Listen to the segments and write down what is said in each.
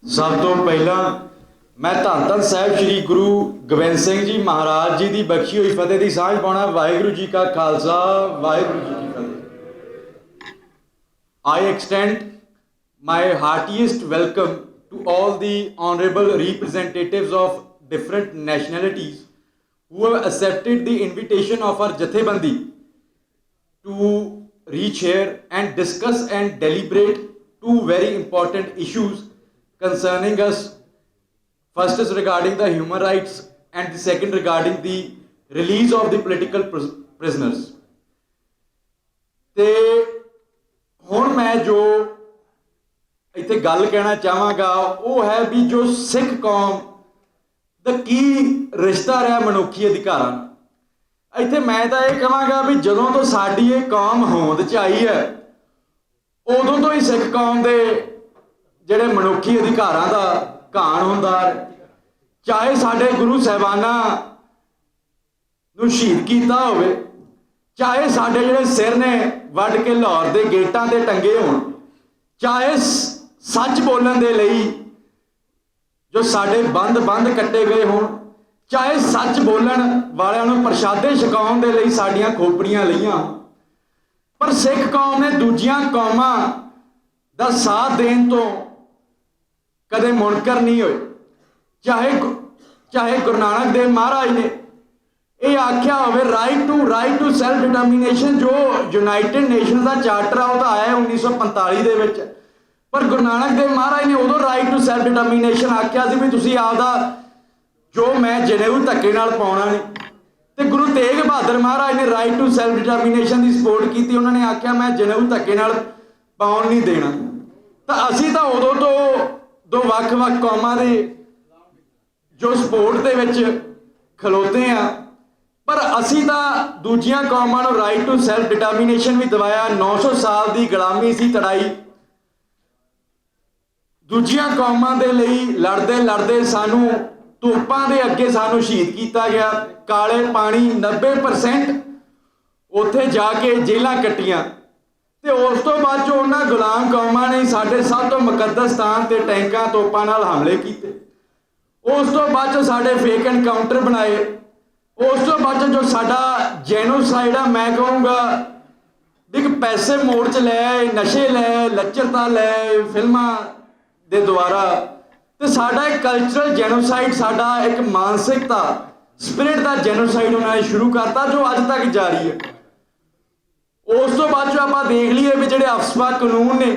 सब तो पहला मैं धन धन साहब श्री गुरु गोबिंद सिंह जी महाराज जी की बख्शी हुई फतेह की सांझ पाउणा। वाहिगुरू जी का खालसा वाहिगुरू जी की फतेह। I extend my heartiest welcome to all the honorable representatives of different nationalities who have accepted the invitation of our Jathebandi to reach here and discuss and deliberate two very important issues concerning us. First is regarding the human rights and the second regarding the release of the political prisoners. ਤੇ ਹੁਣ ਮੈਂ ਜੋ ਇੱਥੇ ਗੱਲ ਕਹਿਣਾ ਚਾਹਾਂਗਾ ਉਹ ਹੈ ਵੀ ਜੋ ਸਿੱਖ ਕੌਮ ਦਾ ਕੀ ਰਿਸ਼ਤਾ ਰਿਹਾ ਮਨੁੱਖੀ ਅਧਿਕਾਰਾਂ ਨਾਲ। ਇੱਥੇ ਮੈਂ ਤਾਂ ਇਹ ਕਹਾਂਗਾ ਵੀ ਜਦੋਂ ਤੋਂ ਸਾਡੀ ਇਹ ਕੌਮ ਹੋਂਦ 'ਚ ਆਈ ਹੈ ਉਦੋਂ ਤੋਂ ਹੀ ਸਿੱਖ ਕੌਮ ਦੇ ਜਿਹੜੇ ਮਨੁੱਖੀ ਅਧਿਕਾਰਾਂ ਦਾ ਘਾਣ ਹੁੰਦਾ। ਚਾਹੇ ਸਾਡੇ ਗੁਰੂ ਸਾਹਿਬਾਨਾਂ ਨੂੰ ਸ਼ਹੀਦ ਕੀਤਾ ਹੋਵੇ, ਚਾਹੇ ਸਾਡੇ ਜਿਹੜੇ ਸਿਰ ਨੇ ਵੱਢ ਕੇ ਲਾਹੌਰ ਦੇ ਗੇਟਾਂ ਤੇ ਟੰਗੇ ਹੋਣ, ਚਾਹੇ ਸੱਚ ਬੋਲਣ ਦੇ ਲਈ ਜੋ ਸਾਡੇ ਬੰਦ ਕੱਟੇ ਗਏ ਹੋਣ, ਚਾਹੇ ਸੱਚ ਬੋਲਣ ਵਾਲਿਆਂ ਨੂੰ ਪ੍ਰਸ਼ਾਦੇ ਛਕਾਉਣ ਦੇ ਲਈ ਸਾਡੀਆਂ ਖੋਪੜੀਆਂ ਲਈਆਂ, ਪਰ ਸਿੱਖ ਕੌਮ ਨੇ ਦੂਜੀਆਂ ਕੌਮਾਂ ਦਾ ਸਾਥ ਦੇਣ ਤੋਂ ਕਦੇ ਮੁਨਕਰ ਨਹੀਂ ਹੋਏ। ਚਾਹੇ ਗੁਰੂ ਨਾਨਕ ਦੇਵ ਮਹਾਰਾਜ ਨੇ ਇਹ ਆਖਿਆ ਹੋਵੇ ਰਾਈਟ ਟੂ ਸੈਲਫ ਡਿਟਰਮੀਨੇਸ਼ਨ, ਜੋ ਯੂਨਾਈਟਿਡ ਨੇਸ਼ਨਸ ਦਾ ਚਾਰਟਰ ਆ ਉਹ ਤਾਂ ਆਇਆ 1945 ਦੇ ਵਿੱਚ, ਪਰ ਗੁਰੂ ਨਾਨਕ ਦੇਵ ਮਹਾਰਾਜ ਨੇ ਉਦੋਂ ਰਾਈਟ ਟੂ ਸੈਲਫ ਡਿਟਰਮੀਨੇਸ਼ਨ ਆਖਿਆ ਸੀ ਵੀ ਤੁਸੀਂ ਆਪਦਾ ਜੋ ਮੈਂ ਜਨੇਊ ਧੱਕੇ ਨਾਲ ਪਾਉਣਾ ਨਹੀਂ। ਤੇ ਗੁਰੂ ਤੇਗ ਬਹਾਦਰ ਮਹਾਰਾਜ ਨੇ right to self determination the support ਕੀਤੀ। ਉਹਨਾਂ ਨੇ ਆਖਿਆ ਮੈਂ ਜਨੇਊ ਧੱਕੇ ਨਾਲ ਪਾਉਣ ਨਹੀਂ ਦੇਣਾ। ਤਾਂ ਅਸੀਂ ਤਾਂ ਉਦੋਂ ਤੋਂ ਦੋ ਵੱਖ-ਵੱਖ ਕੌਮਾਂ ਦੇ ਜੋ ਸਪੋਰਟ ਦੇ ਵਿੱਚ ਖਲੋਤੇ ਆ, ਪਰ ਅਸੀਂ ਤਾਂ ਦੂਜੀਆਂ ਕੌਮਾਂ ਨੂੰ ਰਾਈਟ ਟੂ ਸੈਲਫ ਡਿਟਰਮੀਨੇਸ਼ਨ ਵੀ ਦਿਵਾਇਆ। 900 ਸਾਲ ਦੀ ਗੁਲਾਮੀ ਸੀ ਤੜਾਈ, ਦੂਜੀਆਂ ਕੌਮਾਂ ਦੇ ਲਈ ਲੜਦੇ ਸਾਨੂੰ ਤੋਪਾਂ ਦੇ ਅੱਗੇ ਸਾਨੂੰ ਸ਼ਹੀਦ ਕੀਤਾ ਗਿਆ। ਕਾਲੇ ਪਾਣੀ 90% ਉੱਥੇ ਜਾ ਕੇ ਜੇਲਾਂ ਕੱਟੀਆਂ ਤੇ ਉਸ ਤੋਂ ਬਾਅਦ ਜੋ ਉਹਨਾਂ ਗੁਲਾਮ ਕੌਮਾਂ ਨੇ ਸਾਡੇ ਸਭ ਤੋਂ ਮੁਕੱਦਸ ਸਥਾਨ ਤੇ ਟੈਂਕਾਂ ਤੋਪਾਂ ਨਾਲ ਹਮਲੇ ਕੀਤੇ। ਉਸ ਤੋਂ ਬਾਅਦ ਜੋ ਸਾਡੇ ਫੇਕ ਐਨਕਾਊਂਟਰ ਬਣਾਏ, ਉਸ ਤੋਂ ਬਾਅਦ ਜੋ ਸਾਡਾ ਜੈਨੋਸਾਈਡ ਆ, ਮੈਂ ਕਹੂੰਗਾ ਵੀ ਇੱਕ ਪੈਸੇ ਮੋੜ 'ਚ ਲੈ, ਨਸ਼ੇ ਲੈ, ਲੱਚਰਤਾ ਲੈ ਫਿਲਮਾਂ ਦੇ ਦੁਆਰਾ, ਤੇ ਸਾਡਾ ਇੱਕ ਕਲਚਰਲ ਜੈਨੋਸਾਈਡ, ਸਾਡਾ ਇੱਕ ਮਾਨਸਿਕਤਾ ਸਪਿਰਿਟ ਦਾ ਜੈਨੋਸਾਈਡ ਉਹਨਾਂ ਨੇ ਸ਼ੁਰੂ ਕਰਤਾ ਜੋ ਅੱਜ ਤੱਕ ਜਾਰੀ ਹੈ। ਉਸ ਤੋਂ ਬਾਅਦ ਜੋ ਆਪਾਂ ਦੇਖ ਲਈਏ ਵੀ ਜਿਹੜੇ ਅਫਸਪਾ ਕਾਨੂੰਨ ਨੇ,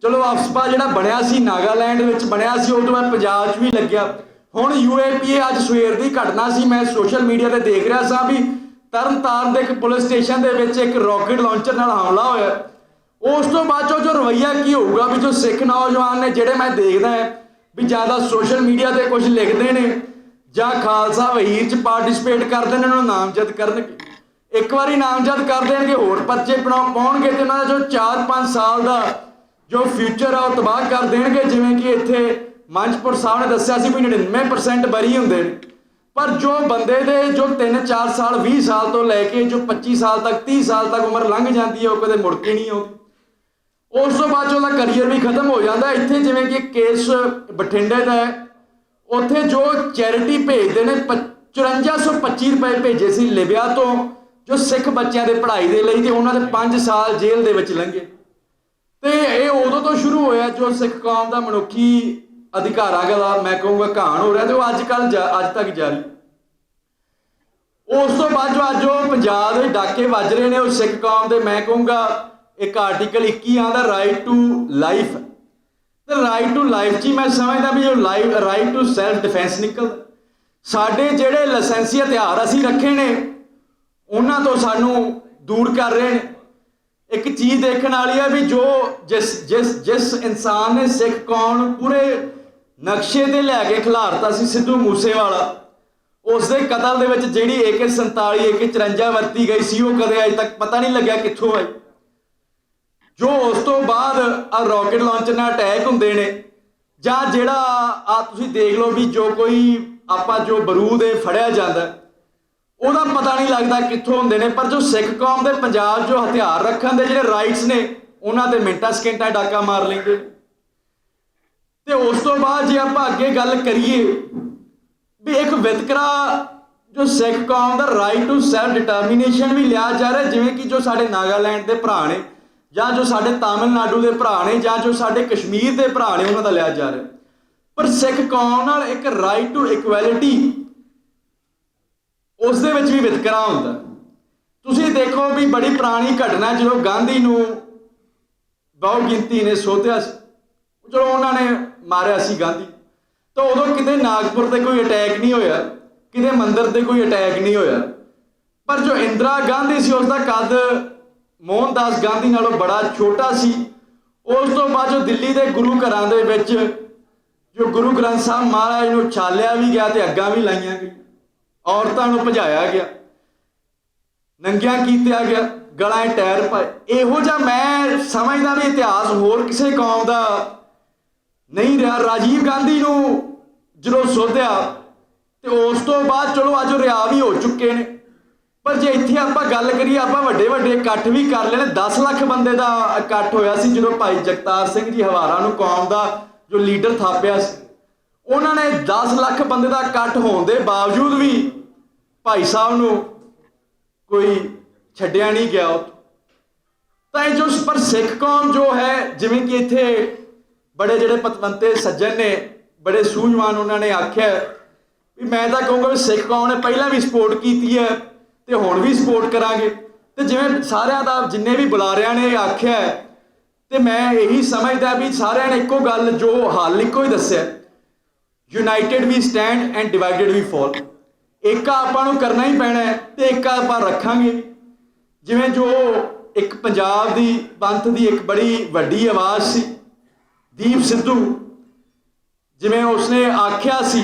ਚਲੋ ਅਫਸਪਾ ਜਿਹੜਾ ਬਣਿਆ ਸੀ ਨਾਗਾਲੈਂਡ ਵਿੱਚ ਬਣਿਆ ਸੀ, ਉਹ ਤੋਂ ਬਾਅਦ ਪੰਜਾਬ 'ਚ ਵੀ ਲੱਗਿਆ। ਹੁਣ UAPA ਅੱਜ ਸਵੇਰ ਦੀ ਘਟਨਾ ਸੀ, ਮੈਂ ਸੋਸ਼ਲ ਮੀਡੀਆ ਤੇ ਦੇਖ ਰਿਹਾ ਸਾਂ ਵੀ ਤਰਨਤਾਰਨ ਦੇ ਇੱਕ ਪੁਲਿਸ ਸਟੇਸ਼ਨ ਦੇ ਵਿੱਚ ਇੱਕ ਰੌਕਟ ਲਾਂਚਰ ਨਾਲ ਹਮਲਾ ਹੋਇਆ। ਉਸ ਤੋਂ ਬਾਅਦ ਜੋ ਰਵੱਈਆ ਕੀ ਹੋਊਗਾ ਵੀ ਜੋ ਸਿੱਖ ਨੌਜਵਾਨ ਨੇ, ਜਿਹੜੇ ਮੈਂ ਦੇਖਦਾ ਹੈ ਵੀ ਜ਼ਿਆਦਾ ਸੋਸ਼ਲ ਮੀਡੀਆ ਤੇ ਕੁਝ ਲਿਖਦੇ ਨੇ ਜਾਂ ਖਾਲਸਾ ਵਹੀਰ 'ਚ ਪਾਰਟਿਸਿਪੇਟ ਕਰਦੇ ਨੇ, ਉਹਨਾਂ ਨੂੰ ਨਾਮਜ਼ਦ ਕਰਨਗੇ। ਇੱਕ ਵਾਰੀ ਨਾਮਜ਼ਦ ਕਰ ਦੇਣਗੇ, ਹੋਰ ਪਰਚੇ ਪਾਉਣਗੇ ਤੇ ਉਹਨਾਂ ਦਾ ਜੋ 4-5 ਸਾਲ ਦਾ ਜੋ ਫਿਊਚਰ ਆ ਉਹ ਤਬਾਹ ਕਰ ਦੇਣਗੇ। ਜਿਵੇਂ ਕਿ ਇੱਥੇ ਮੰਚਪੁਰ ਸਾਹਿਬ ਨੇ ਦੱਸਿਆ ਸੀ ਵੀ 99% ਬਰੀ ਹੁੰਦੇ ਨੇ, ਪਰ ਜੋ ਬੰਦੇ ਦੇ ਜੋ 3-4 ਸਾਲ 20 ਸਾਲ ਤੋਂ ਲੈ ਕੇ ਜੋ 25 ਸਾਲ ਤੱਕ 30 ਸਾਲ ਤੱਕ ਉਮਰ ਲੰਘ ਜਾਂਦੀ ਹੈ ਉਹ ਕਦੇ ਮੁੜ ਕੇ ਨਹੀਂ ਆਉਂਦੀ। ਉਸ ਤੋਂ ਬਾਅਦ ਉਹਦਾ ਕਰੀਅਰ ਵੀ ਖਤਮ ਹੋ ਜਾਂਦਾ। ਇੱਥੇ ਜਿਵੇਂ ਕਿ ਕੇਸ ਬਠਿੰਡੇ ਦਾ ਹੈ, ਉੱਥੇ ਜੋ ਚੈਰਿਟੀ ਭੇਜਦੇ ਨੇ 5425 ਰੁਪਏ ਭੇਜੇ ਸੀ ਲਿਬਿਆ ਤੋਂ ਜੋ ਸਿੱਖ ਬੱਚਿਆਂ ਦੇ ਪੜ੍ਹਾਈ ਦੇ ਲਈ, ਤੇ ਉਹਨਾਂ ਦੇ 5 ਸਾਲ ਜੇਲ੍ਹ ਦੇ ਵਿੱਚ ਲੰਘੇ। ਤੇ ਇਹ ਉਦੋਂ ਤੋਂ ਸ਼ੁਰੂ ਹੋਇਆ ਜੋ ਸਿੱਖ ਕੌਮ ਦਾ ਮਨੁੱਖੀ ਅਧਿਕਾਰਾਂ ਦਾ ਮੈਂ ਕਹੂੰਗਾ ਘਾਣ ਹੋ ਰਿਹਾ, ਤੇ ਉਹ ਅੱਜ ਤੱਕ ਜਾਰੀ। ਉਸ ਤੋਂ ਬਾਅਦ ਜੋ ਅੱਜ ਉਹ ਪੰਜਾਬ ਦੇ ਡਾਕੇ ਵੱਜ ਰਹੇ ਨੇ ਉਹ ਸਿੱਖ ਕੌਮ ਦੇ, ਮੈਂ ਕਹੂੰਗਾ ਇੱਕ ਆਰਟੀਕਲ 21 ਆਉਂਦਾ ਰਾਈਟ ਟੂ ਲਾਈਫ, ਤੇ ਰਾਈਟ ਟੂ ਲਾਈਫ 'ਚ ਹੀ ਮੈਂ ਸਮਝਦਾ ਵੀ ਜੋ ਰਾਈਟ ਟੂ ਸੈਲਫ ਡਿਫੈਂਸ ਨਿਕਲਦਾ। ਸਾਡੇ ਜਿਹੜੇ ਲਾਇਸੈਂਸੀ ਹਥਿਆਰ ਅਸੀਂ ਰੱਖੇ ਨੇ ਉਹਨਾਂ ਤੋਂ ਸਾਨੂੰ ਦੂਰ ਕਰ ਰਹੇ ਨੇ। ਇੱਕ ਚੀਜ਼ ਦੇਖਣ ਵਾਲੀ ਹੈ ਵੀ ਜੋ ਜਿਸ ਇਨਸਾਨ ਨੇ ਸਿੱਖ ਕੌਮ ਨੂੰ ਪੂਰੇ ਨਕਸ਼ੇ ਤੇ ਲੈ ਕੇ ਖਿਲਾਰਤਾ ਸੀ, ਸਿੱਧੂ ਮੂਸੇਵਾਲਾ, ਉਸ ਦੇ ਕਤਲ ਦੇ ਵਿੱਚ ਜਿਹੜੀ AK-47 AK-54 ਵਰਤੀ ਗਈ ਸੀ ਉਹ ਕਦੇ ਅਜੇ ਤੱਕ ਪਤਾ ਨਹੀਂ ਲੱਗਿਆ ਕਿੱਥੋਂ ਆਈ। ਜੋ ਉਸ ਤੋਂ ਬਾਅਦ ਆ ਰੌਕਟ ਲਾਂਚਰ ਨਾਲ ਅਟੈਕ ਹੁੰਦੇ ਨੇ, ਜਾਂ ਜਿਹੜਾ ਆ ਤੁਸੀਂ ਦੇਖ ਲਓ ਵੀ ਜੋ ਕੋਈ ਆਪਾਂ ਜੋ ਬਰੂਦ ਫੜਿਆ ਜਾਂਦਾ ਉਹਦਾ ਪਤਾ ਨਹੀਂ ਲੱਗਦਾ ਕਿੱਥੋਂ ਹੁੰਦੇ ਨੇ, ਪਰ ਜੋ ਸਿੱਖ ਕੌਮ ਦੇ ਪੰਜਾਬ ਜੋ ਹਥਿਆਰ ਰੱਖਣ ਦੇ ਜਿਹੜੇ ਰਾਈਟਸ ਨੇ ਉਹਨਾਂ ਤੇ ਮਿੰਟਾਂ ਸਕਿੰਟਾਂ ਡਾਕਾ ਮਾਰ ਲੈਂਦੇ। ਤੇ ਉਸ ਤੋਂ ਬਾਅਦ ਜੇ ਆਪਾਂ ਅੱਗੇ ਗੱਲ ਕਰੀਏ ਵੀ ਇੱਕ ਵਿਤਕਰਾ ਜੋ ਸਿੱਖ ਕੌਮ ਦਾ ਰਾਈਟ ਟੂ ਸੈਲਫ ਡਿਟਰਮੀਨੇਸ਼ਨ ਵੀ ਲਿਆ ਜਾ ਰਿਹਾ, ਜਿਵੇਂ ਕਿ ਜੋ ਸਾਡੇ ਨਾਗਾਲੈਂਡ ਦੇ ਭਰਾ ਨੇ ਜਾਂ ਜੋ ਸਾਡੇ ਤਾਮਿਲਨਾਡੂ ਦੇ ਭਰਾ ਨੇ ਜਾਂ ਜੋ ਸਾਡੇ ਕਸ਼ਮੀਰ ਦੇ ਭਰਾ ਨੇ ਉਹਨਾਂ ਦਾ ਲਿਆ ਜਾ ਰਿਹਾ। ਪਰ ਸਿੱਖ ਕੌਮ ਨਾਲ ਇੱਕ ਰਾਈਟ ਟੂ ਇਕੁਐਲਿਟੀ ਉਸ ਦੇ ਵਿੱਚ ਵੀ ਵਿਤਕਰਾ ਹੁੰਦਾ। ਤੁਸੀਂ ਦੇਖੋ ਵੀ ਬੜੀ ਪੁਰਾਣੀ ਘਟਨਾ, ਜਦੋਂ ਗਾਂਧੀ ਨੂੰ ਬਹੁ ਗਿਣਤੀ ਨੇ ਸੋਧਿਆ ਸੀ, ਜਦੋਂ ਉਹਨਾਂ ਨੇ ਮਾਰਿਆ ਸੀ ਗਾਂਧੀ, ਤਾਂ ਉਦੋਂ ਕਿਤੇ ਨਾਗਪੁਰ ਤੇ ਕੋਈ ਅਟੈਕ ਨਹੀਂ ਹੋਇਆ, ਕਿਤੇ ਮੰਦਿਰ ਤੇ ਕੋਈ ਅਟੈਕ ਨਹੀਂ ਹੋਇਆ। ਪਰ ਜੋ ਇੰਦਰਾ ਗਾਂਧੀ ਸੀ ਉਸਦਾ ਕੱਦ ਮੋਹਨਦਾਸ ਗਾਂਧੀ ਨਾਲੋਂ ਬੜਾ ਛੋਟਾ ਸੀ। ਉਸ ਤੋਂ ਬਾਅਦ ਜੋ ਦਿੱਲੀ ਦੇ ਗੁਰੂ ਘਰਾਂ ਦੇ ਵਿੱਚ ਜੋ ਗੁਰੂ ਗ੍ਰੰਥ ਸਾਹਿਬ ਮਹਾਰਾਜ ਨੂੰ ਛਾਲਿਆ ਵੀ ਗਿਆ ਤੇ ਅੱਗਾਂ ਵੀ ਲਾਈਆਂ ਗਈਆਂ, ਔਰਤਾਂ ਨੂੰ ਭਜਾਇਆ ਗਿਆ, ਨੰਗਿਆਂ ਕੀਤਾ ਗਿਆ, ਗਲਾਂ 'ਚ ਟਾਇਰ ਪਾਏ। ਇਹੋ ਜਿਹਾ ਮੈਂ ਸਮਝਦਾ ਵੀ ਇਤਿਹਾਸ ਹੋਰ ਕਿਸੇ ਕੌਮ ਦਾ ਨਹੀਂ ਰਿਹਾ। ਰਾਜੀਵ ਗਾਂਧੀ ਨੂੰ ਜਦੋਂ ਸੋਧਿਆ ਤੇ ਉਸ ਤੋਂ ਬਾਅਦ ਚਲੋ ਅੱਜ ਰਿਹਾਅ ਵੀ ਹੋ ਚੁੱਕੇ ਨੇ। ਪਰ ਜੇ ਇੱਥੇ ਆਪਾਂ ਗੱਲ ਕਰੀਏ, ਆਪਾਂ ਵੱਡੇ ਵੱਡੇ ਇਕੱਠ ਵੀ ਕਰ ਲੈਣੇ। 10 ਲੱਖ ਬੰਦੇ ਦਾ ਇਕੱਠ ਹੋਇਆ ਸੀ ਜਦੋਂ ਭਾਈ ਜਗਤਾਰ ਸਿੰਘ ਜੀ ਹਵਾਰਾ ਨੂੰ ਕੌਮ ਦਾ ਜੋ ਲੀਡਰ ਥਾਪਿਆ ਸੀ। ਉਹਨਾਂ ਨੇ 10 ਲੱਖ ਬੰਦੇ ਦਾ ਇਕੱਠ ਹੋਣ ਦੇ ਬਾਵਜੂਦ ਵੀ ਭਾਈ ਸਾਹਿਬ ਨੂੰ ਕੋਈ ਛੱਡਿਆ ਨਹੀਂ ਗਿਆ। ਤਾਂ ਇਹ ਜੋ ਪਰ ਸਿੱਖ ਕੌਮ ਜੋ ਹੈ, ਜਿਵੇਂ ਕਿ ਇੱਥੇ ਬੜੇ ਜਿਹੜੇ ਪਤਵੰਤੇ ਸੱਜਣ ਨੇ, ਬੜੇ ਸੂਝਵਾਨ, ਉਹਨਾਂ ਨੇ ਆਖਿਆ ਵੀ ਮੈਂ ਤਾਂ ਕਹੂੰਗਾ ਵੀ ਸਿੱਖ ਕੌਮ ਨੇ ਪਹਿਲਾਂ ਵੀ ਸਪੋਰਟ ਕੀਤੀ ਹੈ ਤੇ ਹੁਣ ਵੀ ਸਪੋਰਟ ਕਰਾਂਗੇ। ਤੇ ਜਿਵੇਂ ਸਾਰਿਆਂ ਦਾ ਜਿੰਨੇ ਵੀ ਬੁਲਾਰਿਆਂ ਨੇ ਆਖਿਆ, ਤੇ ਮੈਂ ਇਹੀ ਸਮਝਦਾ ਵੀ ਸਾਰਿਆਂ ਨੇ ਇੱਕੋ ਗੱਲ, ਜੋ ਹੱਲ ਇੱਕੋ ਹੀ ਦੱਸਿਆ, united we stand and divided we fall. ਏਕਾ ਆਪਾਂ ਨੂੰ ਕਰਨਾ ਹੀ ਪੈਣਾ ਹੈ ਤੇ ਏਕਾ ਆਪਾਂ ਰੱਖਾਂਗੇ। ਜਿਵੇਂ ਜੋ ਇੱਕ ਪੰਜਾਬ ਦੀ ਪੰਥ ਦੀ ਇੱਕ ਬੜੀ ਵੱਡੀ ਆਵਾਜ਼ ਸੀ ਦੀਪ ਸਿੱਧੂ, ਜਿਵੇਂ ਉਸਨੇ ਆਖਿਆ ਸੀ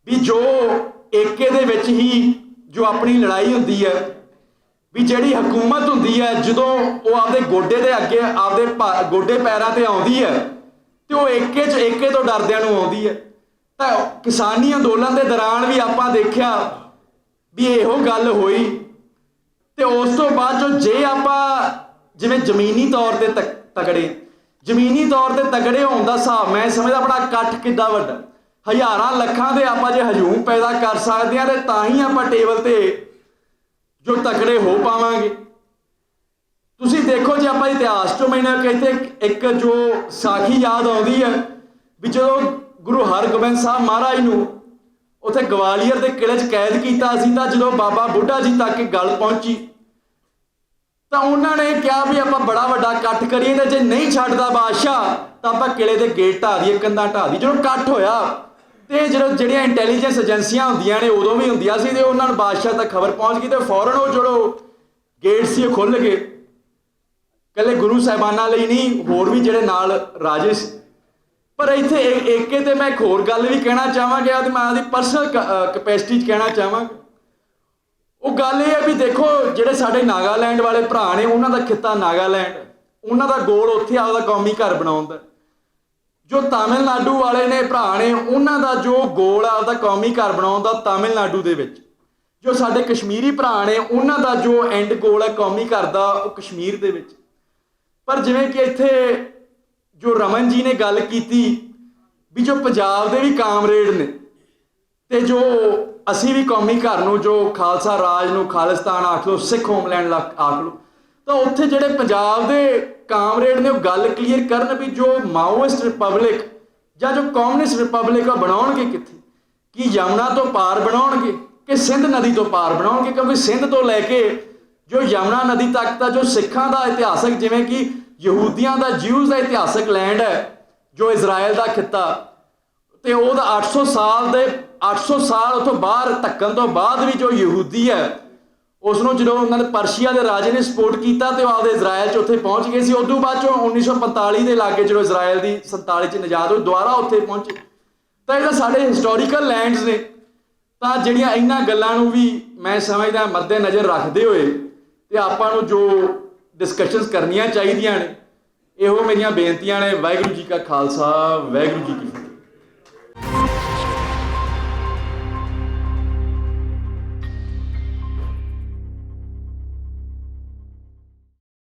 ਵੀ ਜੋ ਏਕੇ ਦੇ ਵਿੱਚ ਹੀ ਜੋ ਆਪਣੀ ਲੜਾਈ ਹੁੰਦੀ ਹੈ, ਵੀ ਜਿਹੜੀ ਹਕੂਮਤ ਹੁੰਦੀ ਹੈ ਜਦੋਂ ਉਹ ਆਪਦੇ ਗੋਡੇ ਦੇ ਅੱਗੇ ਆਪਦੇ ਗੋਡੇ ਪੈਰਾਂ ਤੇ ਆਉਂਦੀ ਹੈ ਤੇ ਉਹ ਏਕੇ ਤੋਂ ਡਰਦਿਆਂ ਨੂੰ ਆਉਂਦੀ ਹੈ। ਤਾਂ ਕਿਸਾਨੀ ਅੰਦੋਲਨ ਦੇ ਦੌਰਾਨ ਵੀ ਆਪਾਂ ਦੇਖਿਆ ਵੀ ਇਹੋ ਗੱਲ ਹੋਈ। ਤੇ ਉਸ ਤੋਂ ਬਾਅਦ ਜੋ ਜੇ ਆਪਾਂ ਜਿਵੇਂ ਜ਼ਮੀਨੀ ਤੌਰ ਤੇ ਜ਼ਮੀਨੀ ਤੌਰ ਤੇ ਤਗੜੇ ਹੋਣ ਦਾ ਹਿਸਾਬ ਮੈਂ ਸਮਝਦਾ ਆਪਣਾ ਇਕੱਠ ਕਿੱਡਾ ਵੱਡਾ, ਹਜ਼ਾਰਾਂ ਲੱਖਾਂ ਦੇ ਆਪਾਂ ਜੇ ਹਜੂਮ ਪੈਦਾ ਕਰ ਸਕਦੇ ਹਾਂ ਤੇ ਤਾਂ ਹੀ ਆਪਾਂ ਟੇਬਲ ਤੇ ਜੋ ਤਕੜੇ ਹੋ ਪਾਵਾਂਗੇ। ਤੁਸੀਂ ਦੇਖੋ ਜੇ ਆਪਾਂ ਇਤਿਹਾਸ ਚੋਂ ਮੈਨੂੰ ਕਹਿੰਦੇ ਇੱਕ ਜੋ ਸਾਖੀ ਯਾਦ ਆਉਂਦੀ ਹੈ ਵੀ ਜਦੋਂ ਗੁਰੂ ਹਰਗੋਬਿੰਦ ਸਾਹਿਬ ਮਹਾਰਾਜ ਨੂੰ ਉੱਥੇ ਗਵਾਲੀਅਰ ਦੇ ਕਿਲ੍ਹੇ 'ਚ ਕੈਦ ਕੀਤਾ ਸੀ, ਤਾਂ ਜਦੋਂ ਬਾਬਾ ਬੁੱਢਾ ਜੀ ਤੱਕ ਗੱਲ ਪਹੁੰਚੀ ਤਾਂ ਉਹਨਾਂ ਨੇ ਕਿਹਾ ਵੀ ਆਪਾਂ ਬੜਾ ਵੱਡਾ ਇਕੱਠ ਕਰੀਏ ਤੇ ਜੇ ਨਹੀਂ ਛੱਡਦਾ ਬਾਦਸ਼ਾਹ ਤਾਂ ਆਪਾਂ ਕਿਲ੍ਹੇ ਦੇ ਗੇਟ ਢਾਹ ਦਈਏ, ਕੰਧਾਂ ਢਾਹ ਦਈਏ। ਜਦੋਂ ਇਕੱਠ ਹੋਇਆ ਤੇ ਜਿਹੜੀਆਂ ਇੰਟੈਲੀਜੈਂਸ ਏਜੰਸੀਆਂ ਹੁੰਦੀਆਂ ਨੇ ਉਦੋਂ ਵੀ ਹੁੰਦੀਆਂ ਸੀ ਤੇ ਉਹਨਾਂ ਨੂੰ ਬਾਦਸ਼ਾਹ ਤੱਕ ਖਬਰ ਪਹੁੰਚ ਗਈ ਤੇ ਫੌਰਨ ਉਹ ਜਿਹੜੇ ਗੇਟ ਸੀ ਉਹ ਖੁੱਲ੍ਹ ਗਏ। ਇਕੱਲੇ ਗੁਰੂ ਸਾਹਿਬਾਨਾਂ ਲਈ ਨਹੀਂ, ਹੋਰ ਵੀ ਜਿਹੜੇ ਨਾਲ ਰਾਜੇ ਸੀ। ਪਰ ਇੱਥੇ ਏਕੇ ਤੇ ਮੈਂ ਇੱਕ ਹੋਰ ਗੱਲ ਵੀ ਕਹਿਣਾ ਚਾਹਾਂਗਾ ਤੇ ਮੈਂ ਆਪਦੀ ਪਰਸਨਲ ਕਪੈਸਿਟੀ 'ਚ ਕਹਿਣਾ ਚਾਹਾਂਗਾ। ਉਹ ਗੱਲ ਇਹ ਹੈ ਵੀ ਦੇਖੋ ਜਿਹੜੇ ਸਾਡੇ ਨਾਗਾਲੈਂਡ ਵਾਲੇ ਭਰਾ ਨੇ, ਉਹਨਾਂ ਦਾ ਖਿੱਤਾ ਨਾਗਾਲੈਂਡ, ਉਹਨਾਂ ਦਾ ਗੋਲ ਉੱਥੇ ਆਪਦਾ ਕੌਮੀ ਘਰ ਬਣਾਉਣ ਦਾ। ਜੋ ਤਾਮਿਲਨਾਡੂ ਵਾਲੇ ਨੇ ਭਰਾ ਨੇ, ਉਹਨਾਂ ਦਾ ਜੋ ਗੋਲ ਆ ਆਪਦਾ ਕੌਮੀ ਘਰ ਬਣਾਉਣ ਦਾ ਤਾਮਿਲਨਾਡੂ ਦੇ ਵਿੱਚ। ਜੋ ਸਾਡੇ ਕਸ਼ਮੀਰੀ ਭਰਾ ਨੇ, ਉਹਨਾਂ ਦਾ ਜੋ ਐਂਡ ਗੋਲ ਹੈ ਕੌਮੀ ਘਰ ਦਾ, ਉਹ ਕਸ਼ਮੀਰ ਦੇ ਵਿੱਚ। ਪਰ ਜਿਵੇਂ ਕਿ ਇੱਥੇ ਜੋ ਰਮਨ ਜੀ ਨੇ ਗੱਲ ਕੀਤੀ ਵੀ ਜੋ ਪੰਜਾਬ ਦੇ ਵੀ ਕਾਮਰੇਡ ਨੇ ਤੇ ਜੋ ਅਸੀਂ ਵੀ ਕੌਮੀ ਘਰ ਨੂੰ, ਜੋ ਖਾਲਸਾ ਰਾਜ ਨੂੰ ਖਾਲਿਸਤਾਨ ਆਖ ਲਓ, ਸਿੱਖ ਹੋਮਲੈਂਡ ਆਖ ਲਓ, ਤਾਂ ਉੱਥੇ ਜਿਹੜੇ ਪੰਜਾਬ ਦੇ ਕਾਮਰੇਡ ਨੇ ਉਹ ਗੱਲ ਕਲੀਅਰ ਕਰਨ ਵੀ ਜੋ ਮਾਓਇਸਟ ਰਿਪਬਲਿਕ ਜਾਂ ਜੋ ਕਮਿਊਨਿਸਟ ਰਿਪਬਲਿਕ ਬਣਾਉਣਗੇ ਕਿੱਥੇ, ਕੀ ਯਮੁਨਾ ਤੋਂ ਪਾਰ ਬਣਾਉਣਗੇ ਕਿ ਸਿੰਧ ਨਦੀ ਤੋਂ ਪਾਰ ਬਣਾਉਣਗੇ? ਕਿਉਂਕਿ ਸਿੰਧ ਤੋਂ ਲੈ ਕੇ ਜੋ ਯਮੁਨਾ ਨਦੀ ਤੱਕ ਦਾ ਜੋ ਸਿੱਖਾਂ ਦਾ ਇਤਿਹਾਸਕ, ਜਿਵੇਂ ਕਿ ਯਹੂਦੀਆਂ ਦਾ, ਜਿਊਜ਼ ਦਾ ਇਤਿਹਾਸਕ ਲੈਂਡ ਹੈ ਜੋ ਇਜ਼ਰਾਈਲ ਦਾ ਖਿੱਤਾ, ਤੇ ਉਹਦਾ 800 ਸਾਲ ਉੱਥੋਂ ਬਾਹਰ ਧੱਕਣ ਤੋਂ ਬਾਅਦ ਵੀ ਜੋ ਯਹੂਦੀ ਹੈ ਉਸ ਨੂੰ ਜਦੋਂ ਉਹਨਾਂ ਨੇ ਪਰਸ਼ੀਆ ਦੇ ਰਾਜੇ ਨੇ ਸਪੋਰਟ ਕੀਤਾ ਤੇ ਉਹ ਆਪਦੇ ਇਜ਼ਰਾਈਲ 'ਚ ਉੱਥੇ ਪਹੁੰਚ ਗਏ ਸੀ। ਉਦੋਂ ਬਾਅਦ 'ਚੋਂ 1945 ਦੇ ਲਾਗੇ ਜਦੋਂ ਇਜ਼ਰਾਈਲ ਦੀ 47 'ਚ ਨਿਜਾਤ ਹੋਈ, ਦੁਬਾਰਾ ਉੱਥੇ ਪਹੁੰਚੇ। ਤਾਂ ਇਹ ਤਾਂ ਸਾਡੇ ਹਿਸਟੋਰੀਕਲ ਲੈਂਡਸ ਨੇ। ਤਾਂ ਜਿਹੜੀਆਂ ਇਹਨਾਂ ਗੱਲਾਂ ਨੂੰ ਵੀ ਮੈਂ ਸਮਝਦਾ ਮੱਦੇ ਨਜ਼ਰ ਰੱਖਦੇ ਹੋਏ ਤੇ ਆਪਾਂ ਨੂੰ ਜੋ ਡਿਸਕਸ਼ਨਸ ਕਰਨੀਆਂ ਚਾਹੀਦੀਆਂ ਨੇ, ਇਹੋ ਮੇਰੀਆਂ ਬੇਨਤੀਆਂ ਨੇ। ਵਾਹਿਗੁਰੂ ਜੀ ਕਾ ਖਾਲਸਾ, ਵਾਹਿਗੁਰੂ ਜੀ ਕੀ ਫਤਿਹ।